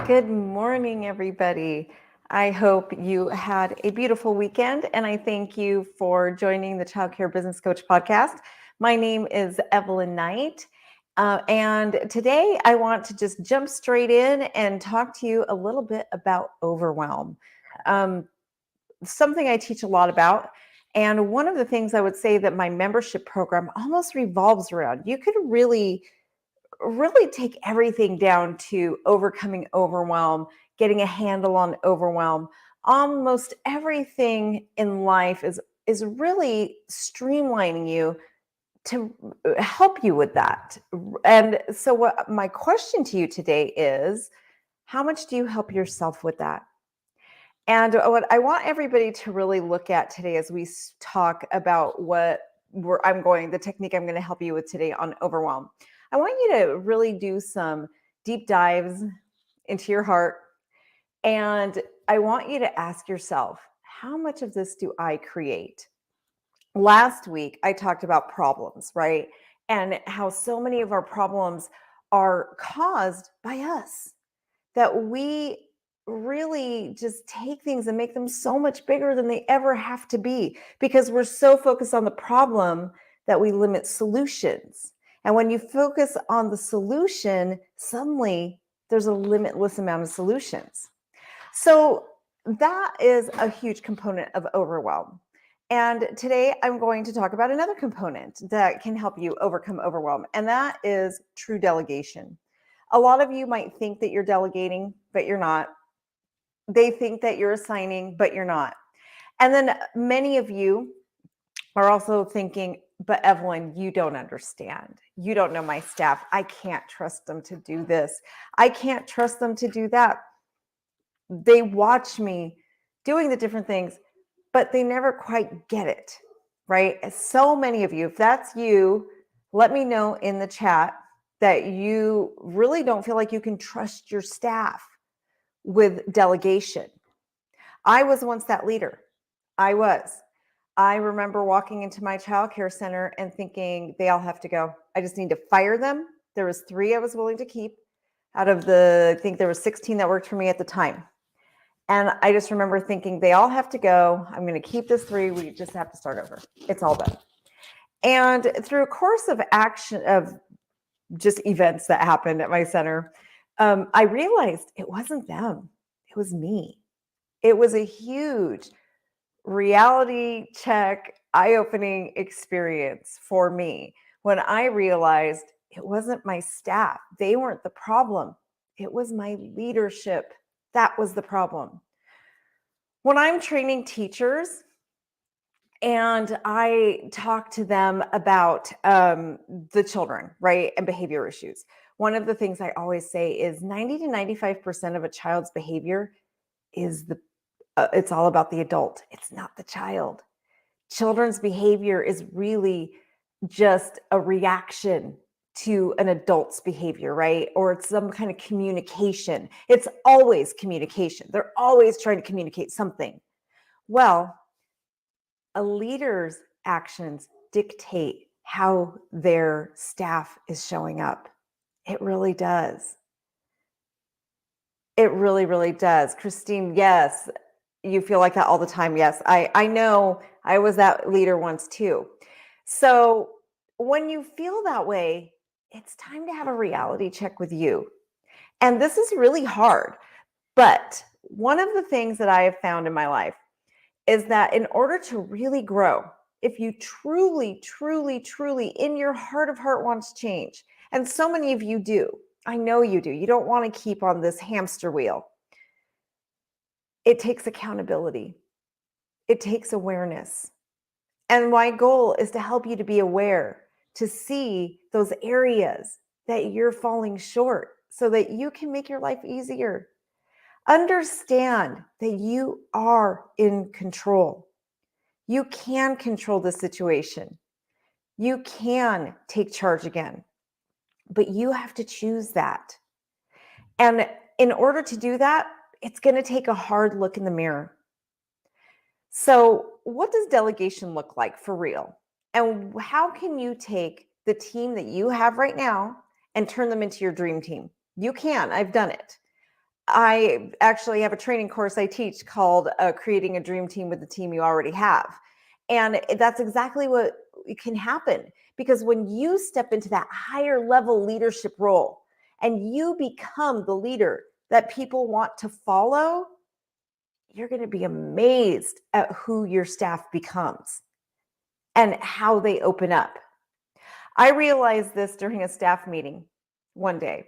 Good morning, everybody. I hope you had a beautiful weekend, and I thank you for joining the Child Care Business Coach podcast. My name is Evelyn Knight, and today I want to just jump straight in and talk to you a little bit about overwhelm, um, something I teach a lot about. And one of the things I would say that my membership program almost revolves around, you could really take everything down to overcoming overwhelm, getting a handle on overwhelm. Almost everything in life is really streamlining you to help you with that. And so what my question to you today is, how much do you help yourself with that? And what I want everybody to really look at today as we talk about the technique I'm going to help you with today on overwhelm. I want you to really do some deep dives into your heart. And I want you to ask yourself, how much of this do I create? Last week, I talked about problems, right? And how so many of our problems are caused by us, that we really just take things and make them so much bigger than they ever have to be because we're so focused on the problem that we limit solutions. And when you focus on the solution, suddenly there's a limitless amount of solutions. So that is a huge component of overwhelm. And today I'm going to talk about another component that can help you overcome overwhelm, and that is true delegation. A lot of you might think that you're delegating, but you're not. They think that you're assigning, but you're not. And then many of you are also thinking, but Evelyn, you don't understand. You don't know my staff. I can't trust them to do this. I can't trust them to do that. They watch me doing the different things, but they never quite get it, right? So many of you, if that's you, let me know in the chat that you really don't feel like you can trust your staff with delegation. I was once that leader. I was. I remember walking into my childcare center and thinking they all have to go. I just need to fire them. There was 3 I was willing to keep out of I think there was 16 that worked for me at the time. And I just remember thinking they all have to go. I'm going to keep this 3. We just have to start over. It's all done. And through a course of action of just events that happened at my center, I realized it wasn't them. It was me. It was a huge reality check, eye-opening experience for me when I realized it wasn't my staff. They weren't the problem. It was my leadership. That was the problem. When I'm training teachers and I talk to them about the children, right, and behavior issues, one of the things I always say is 90 to 95% of a child's behavior is it's all about the adult. It's not the child. Children's behavior is really just a reaction to an adult's behavior, right? Or it's some kind of communication. It's always communication. They're always trying to communicate something. Well, a leader's actions dictate how their staff is showing up. It really does. It really, really does. Christine, yes, you feel like that all the time. Yes, I know I was that leader once too. So when you feel that way, it's time to have a reality check with you. And this is really hard. But one of the things that I have found in my life is that in order to really grow, if you truly, truly, truly in your heart of heart wants change, and so many of you do, I know you do, you don't want to keep on this hamster wheel. It takes accountability. It takes awareness. And my goal is to help you to be aware, to see those areas that you're falling short so that you can make your life easier. Understand that you are in control. You can control the situation. You can take charge again, but you have to choose that. And in order to do that, it's going to take a hard look in the mirror. So, what does delegation look like for real? And how can you take the team that you have right now and turn them into your dream team? You can. I've done it. I actually have a training course I teach called Creating a Dream Team with the Team You Already Have. And that's exactly what can happen, because when you step into that higher level leadership role and you become the leader that people want to follow, you're going to be amazed at who your staff becomes and how they open up. I realized this during a staff meeting one day.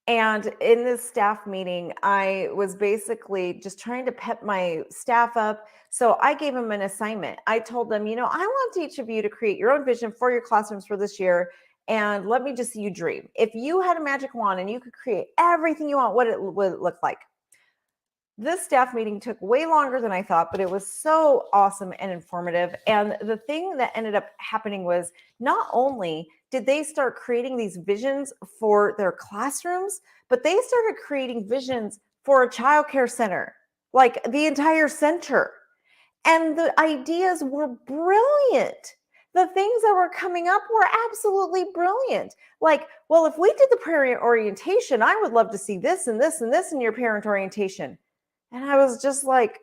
And in this staff meeting, I was basically just trying to pep my staff up. So I gave them an assignment. I told them, I want each of you to create your own vision for your classrooms for this year. And let me just see you dream. If you had a magic wand and you could create everything you want, what it would look like. This staff meeting took way longer than I thought, but it was so awesome and informative. And the thing that ended up happening was not only did they start creating these visions for their classrooms, but they started creating visions for a childcare center, like the entire center. And the ideas were brilliant. The things that were coming up were absolutely brilliant. Like, well, if we did the parent orientation, I would love to see this and this and this in your parent orientation. And I was just like,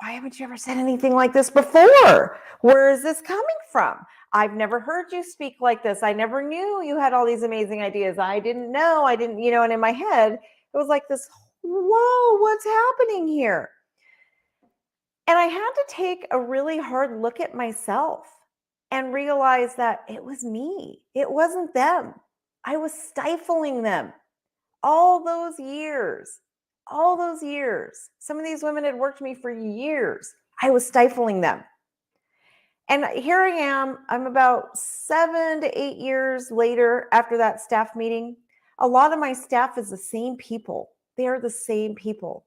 why haven't you ever said anything like this before? Where is this coming from? I've never heard you speak like this. I never knew you had all these amazing ideas. I didn't know. And in my head, it was like this, whoa, what's happening here? And I had to take a really hard look at myself and realize that it was me. It wasn't them. I was stifling them all those years. Some of these women had worked with me for years. I was stifling them. And here I am. I'm about 7 to 8 years later after that staff meeting. A lot of my staff is the same people. They are the same people.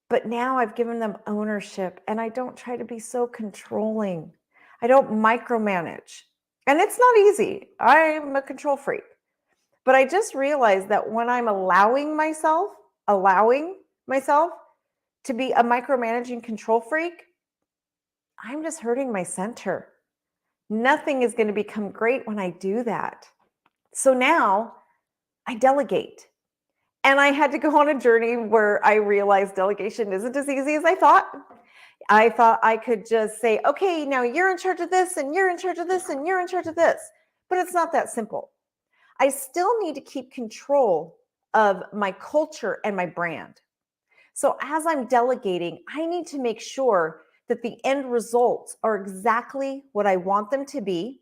But now I've given them ownership, and I don't try to be so controlling. I don't micromanage. And it's not easy. I'm a control freak. But I just realized that when I'm allowing myself to be a micromanaging control freak, I'm just hurting my center. Nothing is going to become great when I do that. So now I delegate. And I had to go on a journey where I realized delegation isn't as easy as I thought. I thought I could just say, okay, now you're in charge of this, and you're in charge of this, and you're in charge of this. But it's not that simple. I still need to keep control of my culture and my brand. So as I'm delegating, I need to make sure that the end results are exactly what I want them to be.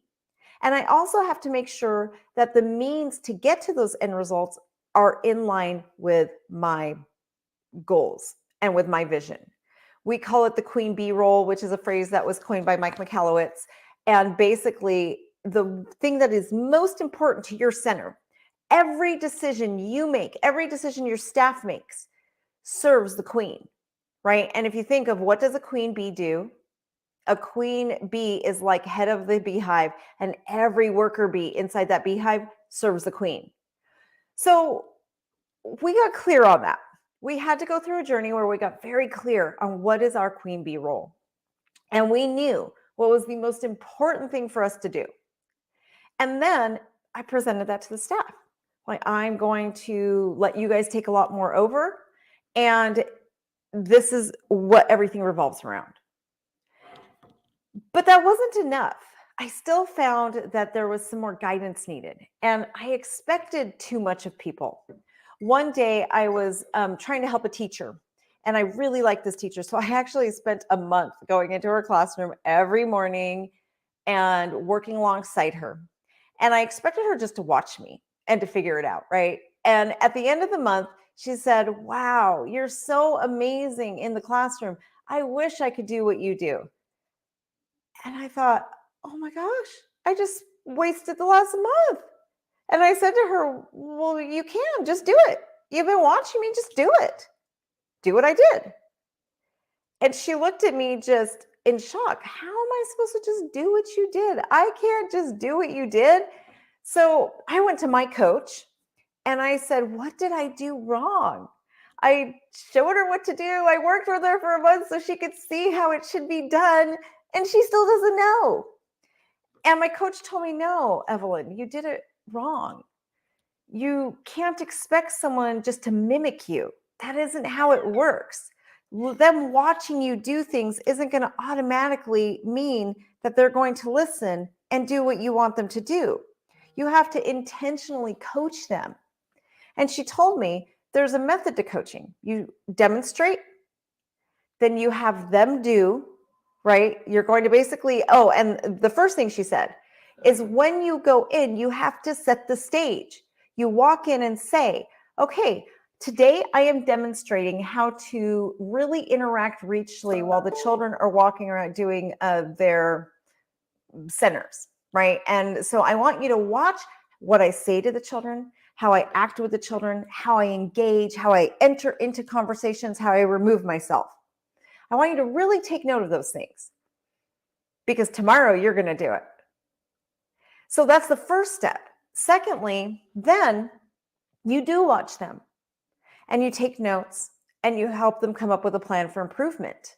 And I also have to make sure that the means to get to those end results are in line with my goals and with my vision. We call it the queen bee role, which is a phrase that was coined by Mike Michalowicz. And basically, the thing that is most important to your center, every decision you make, every decision your staff makes, serves the queen, right? And if you think of what does a queen bee do? A queen bee is like head of the beehive, and every worker bee inside that beehive serves the queen. So we got clear on that. We had to go through a journey where we got very clear on what is our queen bee role. And we knew what was the most important thing for us to do. And then I presented that to the staff. Like, I'm going to let you guys take a lot more over. And this is what everything revolves around. But that wasn't enough. I still found that there was some more guidance needed. And I expected too much of people. One day I was trying to help a teacher, and I really liked this teacher. So I actually spent a month going into her classroom every morning and working alongside her. And I expected her just to watch me and to figure it out, right? And at the end of the month, she said, "Wow, you're so amazing in the classroom. I wish I could do what you do." And I thought, oh my gosh, I just wasted the last month. And I said to her, well, you can just do it. You've been watching me, just do it. Do what I did. And she looked at me just in shock. How am I supposed to just do what you did? I can't just do what you did. So I went to my coach and I said, what did I do wrong? I showed her what to do. I worked with her for a month so she could see how it should be done. And she still doesn't know. And my coach told me, no, Evelyn, you did it wrong. You can't expect someone just to mimic you. That isn't how it works. Them watching you do things isn't going to automatically mean that they're going to listen and do what you want them to do. You have to intentionally coach them. And she told me there's a method to coaching. You demonstrate, then you have them do, right? You're going to basically, oh, and the first thing she said is when you go in, you have to set the stage. You walk in and say, okay, today I am demonstrating how to really interact richly while the children are walking around doing their centers, right? And so I want you to watch what I say to the children, how I act with the children, how I engage, how I enter into conversations, how I remove myself. I want you to really take note of those things because tomorrow you're going to do it. So that's the first step. Secondly, then you do watch them and you take notes and you help them come up with a plan for improvement.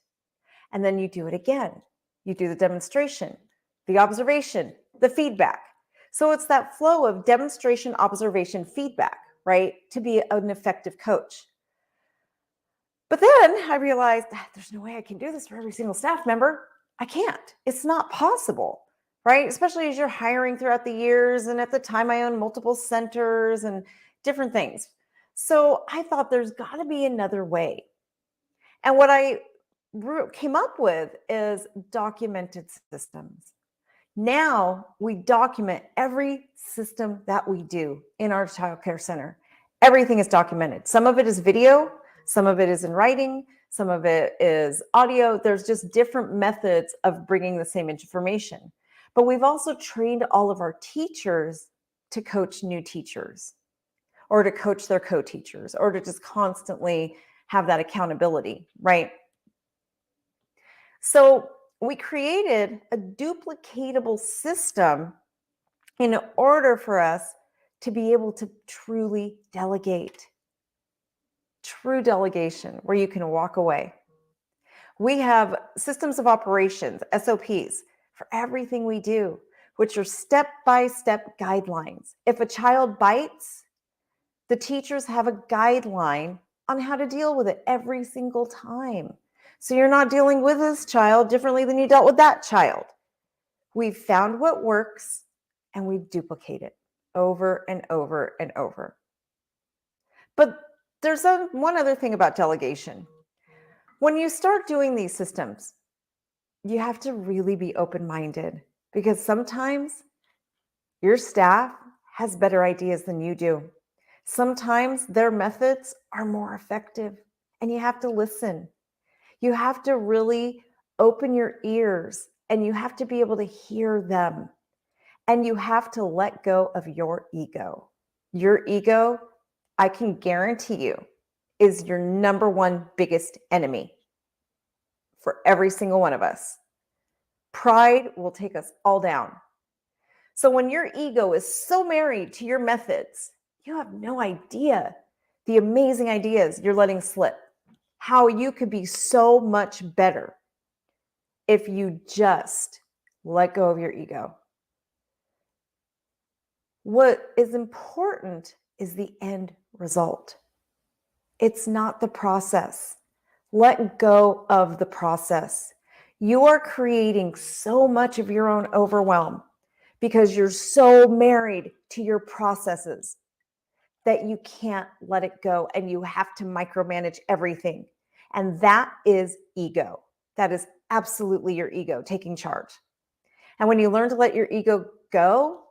And then you do it again. You do the demonstration, the observation, the feedback. So it's that flow of demonstration, observation, feedback, right? To be an effective coach. But then I realized there's no way I can do this for every single staff member. I can't. It's not possible, right? Especially as you're hiring throughout the years. And at the time, I owned multiple centers and different things. So I thought there's got to be another way. And what I came up with is documented systems. Now we document every system that we do in our child care center. Everything is documented. Some of it is video, some of it is in writing, some of it is audio. There's just different methods of bringing the same information. But we've also trained all of our teachers to coach new teachers or to coach their co-teachers or to just constantly have that accountability, right? So we created a duplicatable system in order for us to be able to truly delegate. True delegation, where you can walk away. We have systems of operations, SOPs, for everything we do, which are step-by-step guidelines. If a child bites, the teachers have a guideline on how to deal with it every single time. So you're not dealing with this child differently than you dealt with that child. We've found what works and we duplicate it over and over and over. But there's one other thing about delegation. When you start doing these systems, you have to really be open-minded because sometimes your staff has better ideas than you do. Sometimes their methods are more effective and you have to listen. You have to really open your ears and you have to be able to hear them. And you have to let go of your ego. Your ego, I can guarantee you, is your number one biggest enemy for every single one of us. Pride will take us all down. So when your ego is so married to your methods, you have no idea the amazing ideas you're letting slip, how you could be so much better if you just let go of your ego. What is important is the end result. It's not the process. Let go of the process. You are creating so much of your own overwhelm because you're so married to your processes that you can't let it go and you have to micromanage everything. And that is ego. That is absolutely your ego taking charge. And when you learn to let your ego go,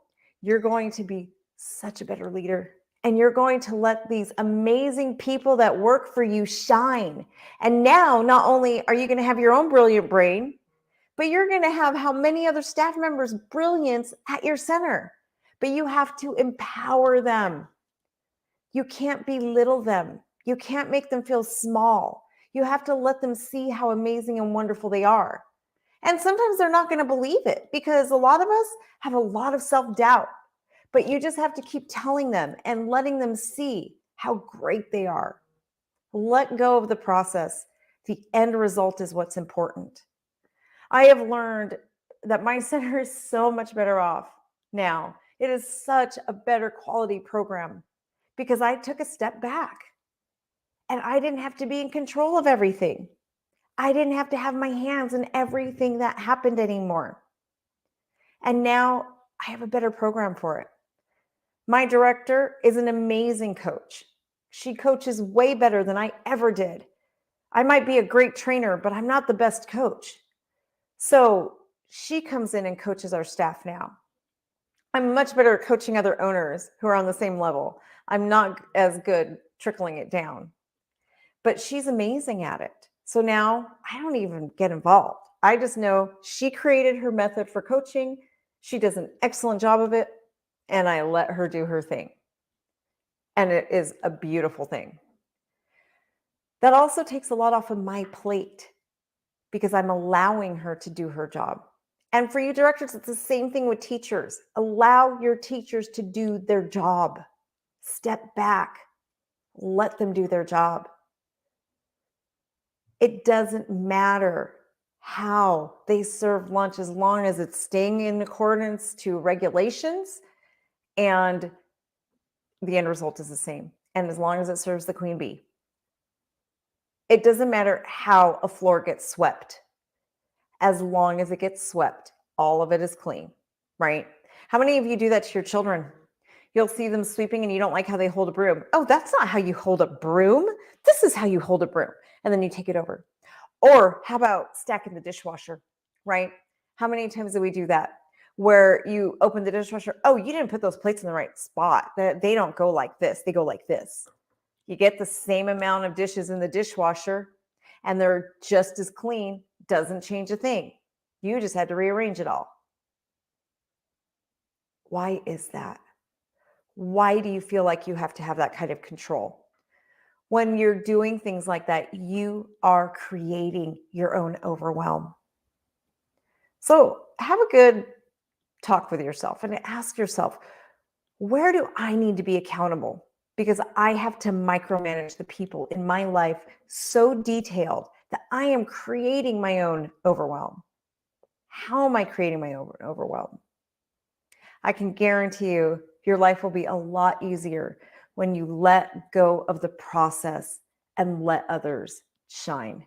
you're going to be such a better leader. And you're going to let these amazing people that work for you shine. And now, not only are you going to have your own brilliant brain, but you're going to have how many other staff members' brilliance at your center. But you have to empower them. You can't belittle them. You can't make them feel small. You have to let them see how amazing and wonderful they are. And sometimes they're not going to believe it because a lot of us have a lot of self-doubt. But you just have to keep telling them and letting them see how great they are. Let go of the process. The end result is what's important. I have learned that my center is so much better off now. It is such a better quality program. because I took a step back and I didn't have to be in control of everything. I didn't have to have my hands in everything that happened anymore. And now I have a better program for it. My director is an amazing coach. She coaches way better than I ever did. I might be a great trainer, but I'm not the best coach. So she comes in and coaches our staff now. I'm much better at coaching other owners who are on the same level. I'm not as good trickling it down, but she's amazing at it. So now I don't even get involved. I just know she created her method for coaching. She does an excellent job of it, and I let her do her thing. And it is a beautiful thing. That also takes a lot off of my plate because I'm allowing her to do her job. And for you directors, it's the same thing with teachers. Allow your teachers to do their job. Step back. Let them do their job. It doesn't matter how they serve lunch as long as it's staying in accordance to regulations and the end result is the same. And as long as it serves the queen bee. It doesn't matter how a floor gets swept. As long as it gets swept, all of it is clean, right? How many of you do that to your children? You'll see them sweeping and you don't like how they hold a broom. Oh, that's not how you hold a broom. This is how you hold a broom. And then you take it over. Or how about stacking the dishwasher, right? How many times do we do that? Where you open the dishwasher, oh, you didn't put those plates in the right spot. They don't go like this. They go like this. You get the same amount of dishes in the dishwasher and they're just as clean. Doesn't change a thing. You just had to rearrange it all. Why is that? Why do you feel like you have to have that kind of control? When you're doing things like that, you are creating your own overwhelm. So have a good talk with yourself and ask yourself, where do I need to be accountable? Because I have to micromanage the people in my life so detailed that I am creating my own overwhelm. How am I creating my own overwhelm? I can guarantee you your life will be a lot easier when you let go of the process and let others shine.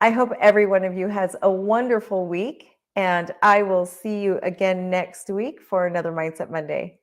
I hope every one of you has a wonderful week, and I will see you again next week for another Mindset Monday.